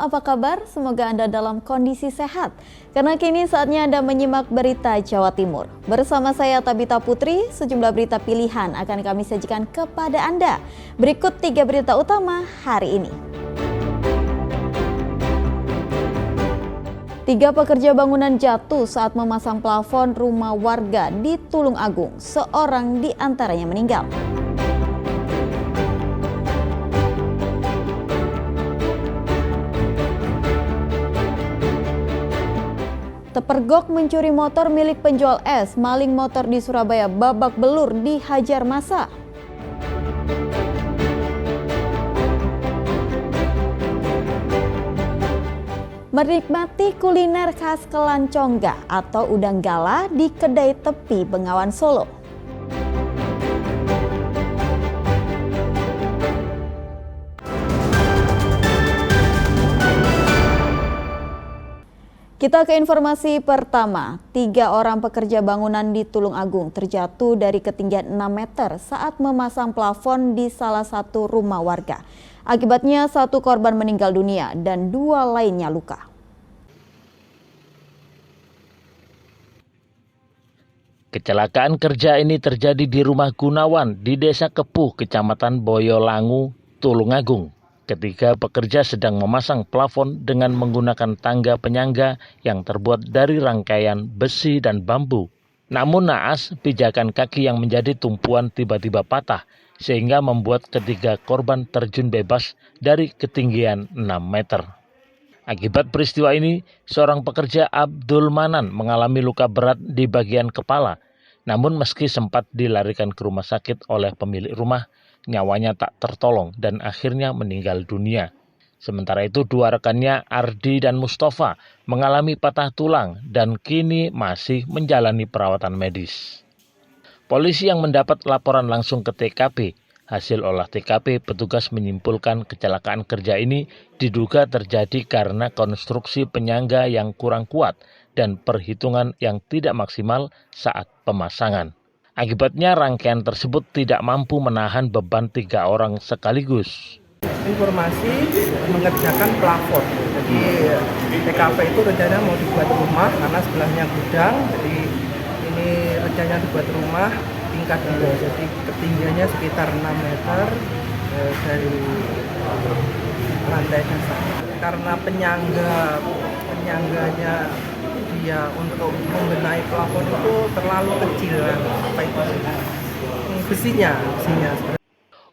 apa kabar? Semoga Anda dalam kondisi sehat. Karena kini saatnya Anda menyimak berita Jawa Timur. Bersama saya Tabita Putri, sejumlah berita pilihan akan kami sajikan kepada Anda. Berikut 3 berita utama hari ini. 3 pekerja bangunan jatuh saat memasang plafon rumah warga di Tulung Agung. Seorang di antaranya meninggal. Terpergok mencuri motor milik penjual es, maling motor di Surabaya babak belur dihajar massa. Menikmati kuliner khas Kelancongga atau udang gala di kedai tepi Bengawan Solo. Kita ke informasi pertama. 3 orang pekerja bangunan di Tulung Agung terjatuh dari ketinggian 6 meter saat memasang plafon di salah satu rumah warga. Akibatnya 1 korban meninggal dunia dan 2 lainnya luka. Kecelakaan kerja ini terjadi di rumah Gunawan di Desa Kepuh, Kecamatan Boyolangu, Tulung Agung. Ketika pekerja sedang memasang plafon dengan menggunakan tangga penyangga yang terbuat dari rangkaian besi dan bambu. Namun naas, pijakan kaki yang menjadi tumpuan tiba-tiba patah sehingga membuat ketiga korban terjun bebas dari ketinggian 6 meter. Akibat peristiwa ini, seorang pekerja Abdul Manan mengalami luka berat di bagian kepala. Namun meski sempat dilarikan ke rumah sakit oleh pemilik rumah, nyawanya tak tertolong dan akhirnya meninggal dunia. Sementara itu 2 rekannya Ardi dan Mustafa mengalami patah tulang dan kini masih menjalani perawatan medis. Polisi yang mendapat laporan langsung ke TKP. Hasil olah TKP, petugas menyimpulkan kecelakaan kerja ini diduga terjadi karena konstruksi penyangga yang kurang kuat dan perhitungan yang tidak maksimal saat pemasangan. Akibatnya rangkaian tersebut tidak mampu menahan beban 3 orang sekaligus. Informasi mengerjakan plafon. Jadi TKP itu rencananya mau dibuat rumah karena sebelahnya gudang. Jadi ini rencananya dibuat rumah tingkat 2. Jadi ketinggiannya sekitar 6 meter dari lantai dasar. Karena penyangganya dia untuk membenahi plafon itu terlalu kecil, besinya.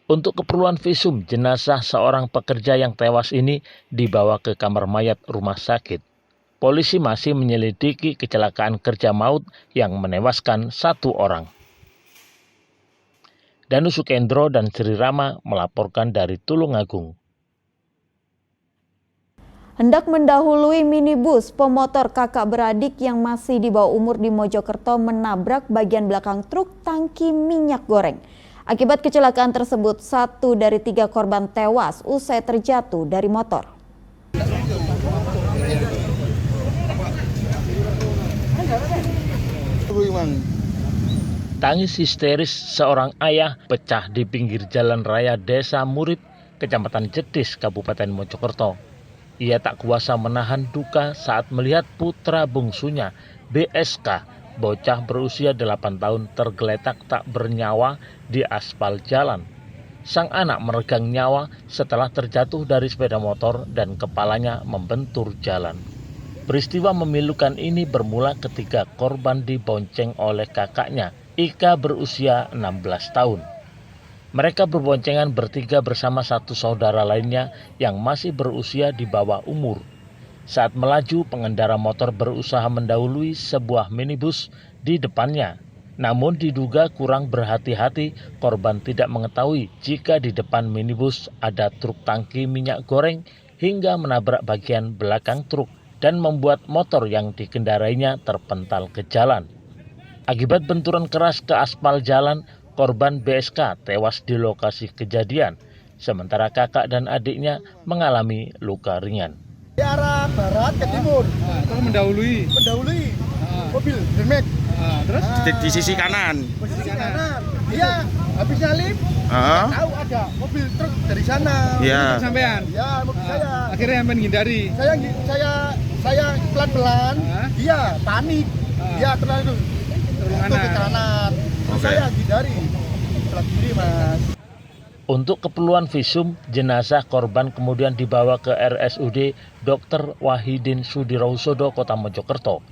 Untuk keperluan visum, jenazah seorang pekerja yang tewas ini dibawa ke kamar mayat rumah sakit. Polisi masih menyelidiki kecelakaan kerja maut yang menewaskan 1 orang. Danu Sukendro dan Sri Rama melaporkan dari Tulung Agung. Hendak mendahului minibus, pemotor kakak beradik yang masih di bawah umur di Mojokerto menabrak bagian belakang truk tangki minyak goreng. Akibat kecelakaan tersebut, 1 dari 3 korban tewas usai terjatuh dari motor. Tangis histeris seorang ayah pecah di pinggir jalan raya Desa Murib, Kecamatan Jetis, Kabupaten Mojokerto. Ia tak kuasa menahan duka saat melihat putra bungsunya, BSK, bocah berusia 8 tahun tergeletak tak bernyawa di aspal jalan. Sang anak meregang nyawa setelah terjatuh dari sepeda motor dan kepalanya membentur jalan. Peristiwa memilukan ini bermula ketika korban dibonceng oleh kakaknya, Ika berusia 16 tahun. Mereka berboncengan bertiga bersama 1 saudara lainnya yang masih berusia di bawah umur. Saat melaju, pengendara motor berusaha mendahului sebuah minibus di depannya. Namun diduga kurang berhati-hati, korban tidak mengetahui jika di depan minibus ada truk tangki minyak goreng hingga menabrak bagian belakang truk dan membuat motor yang dikendarainya terpental ke jalan. Akibat benturan keras ke aspal jalan, korban BSK tewas di lokasi kejadian, sementara kakak dan adiknya mengalami luka ringan. Di arah barat ke timur. Mendahului. mobil dermek. Terus Di sisi kanan. Posisi kanan. Dia habis nyalip, tahu ada mobil truk dari sana. Iya. sampean. Ya, mobil saya. Akhirnya yang menghindari. Saya pelan-pelan. Dia panik. Dia terlalu ke kanan. Terus Oke. saya hindari. Sebelah kiri, Mas. Untuk keperluan visum, jenazah korban kemudian dibawa ke RSUD Dr. Wahidin Sudirohusodo, Kota Mojokerto.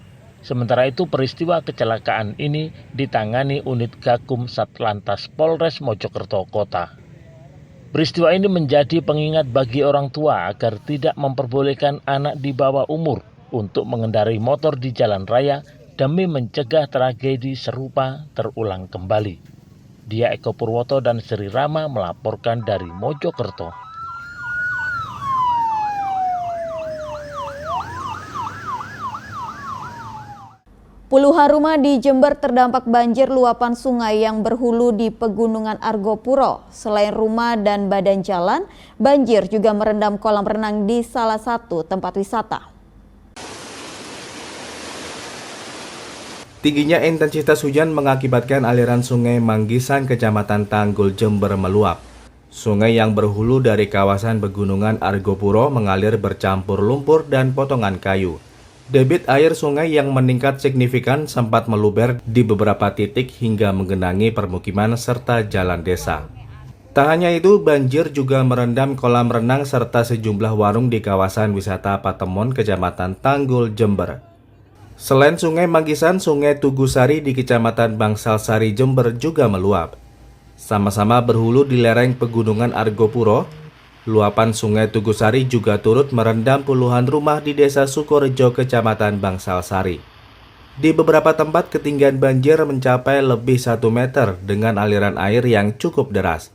Sementara itu peristiwa kecelakaan ini ditangani unit Gakum Satlantas Polres Mojokerto Kota. Peristiwa ini menjadi pengingat bagi orang tua agar tidak memperbolehkan anak di bawah umur untuk mengendarai motor di jalan raya demi mencegah tragedi serupa terulang kembali. Dia Eko Purwoto dan Sri Rama melaporkan dari Mojokerto. Puluhan rumah di Jember terdampak banjir luapan sungai yang berhulu di Pegunungan Argopuro. Selain rumah dan badan jalan, banjir juga merendam kolam renang di salah satu tempat wisata. Tingginya intensitas hujan mengakibatkan aliran sungai Manggisan, Kecamatan Tanggul, Jember meluap. Sungai yang berhulu dari kawasan Pegunungan Argopuro mengalir bercampur lumpur dan potongan kayu. Debit air sungai yang meningkat signifikan sempat meluber di beberapa titik hingga menggenangi permukiman serta jalan desa. Tak hanya itu, banjir juga merendam kolam renang serta sejumlah warung di kawasan wisata Patemon, Kecamatan Tanggul, Jember. Selain Sungai Manggisan, Sungai Tugusari di Kecamatan Bangsalsari, Jember juga meluap. Sama-sama berhulu di lereng Pegunungan Argopuro, luapan Sungai Tugusari juga turut merendam puluhan rumah di Desa Sukorejo, Kecamatan Bangsalsari. Di beberapa tempat ketinggian banjir mencapai lebih 1 meter dengan aliran air yang cukup deras.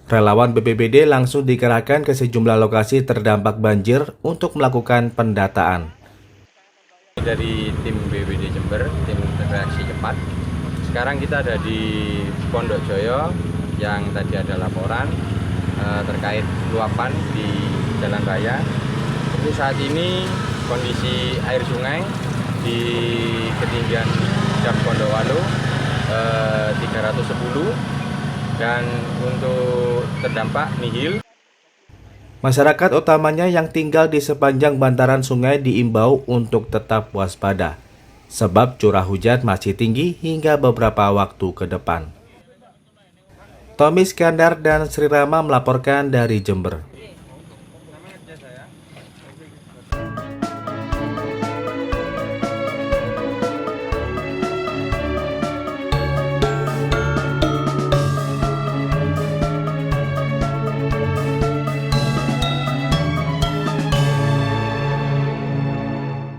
Relawan BPBD langsung dikerahkan ke sejumlah lokasi terdampak banjir untuk melakukan pendataan. Dari tim BPBD Jember, tim reaksi cepat. Sekarang kita ada di Pondok Joyo yang tadi ada laporan terkait luapan di jalan raya. Untuk saat ini kondisi air sungai di ketinggian Jam Pondowalo 310 dan untuk terdampak nihil. Masyarakat utamanya yang tinggal di sepanjang bantaran sungai diimbau untuk tetap waspada, sebab curah hujan masih tinggi hingga beberapa waktu ke depan. Tommy Skandar dan Sri Rama melaporkan dari Jember.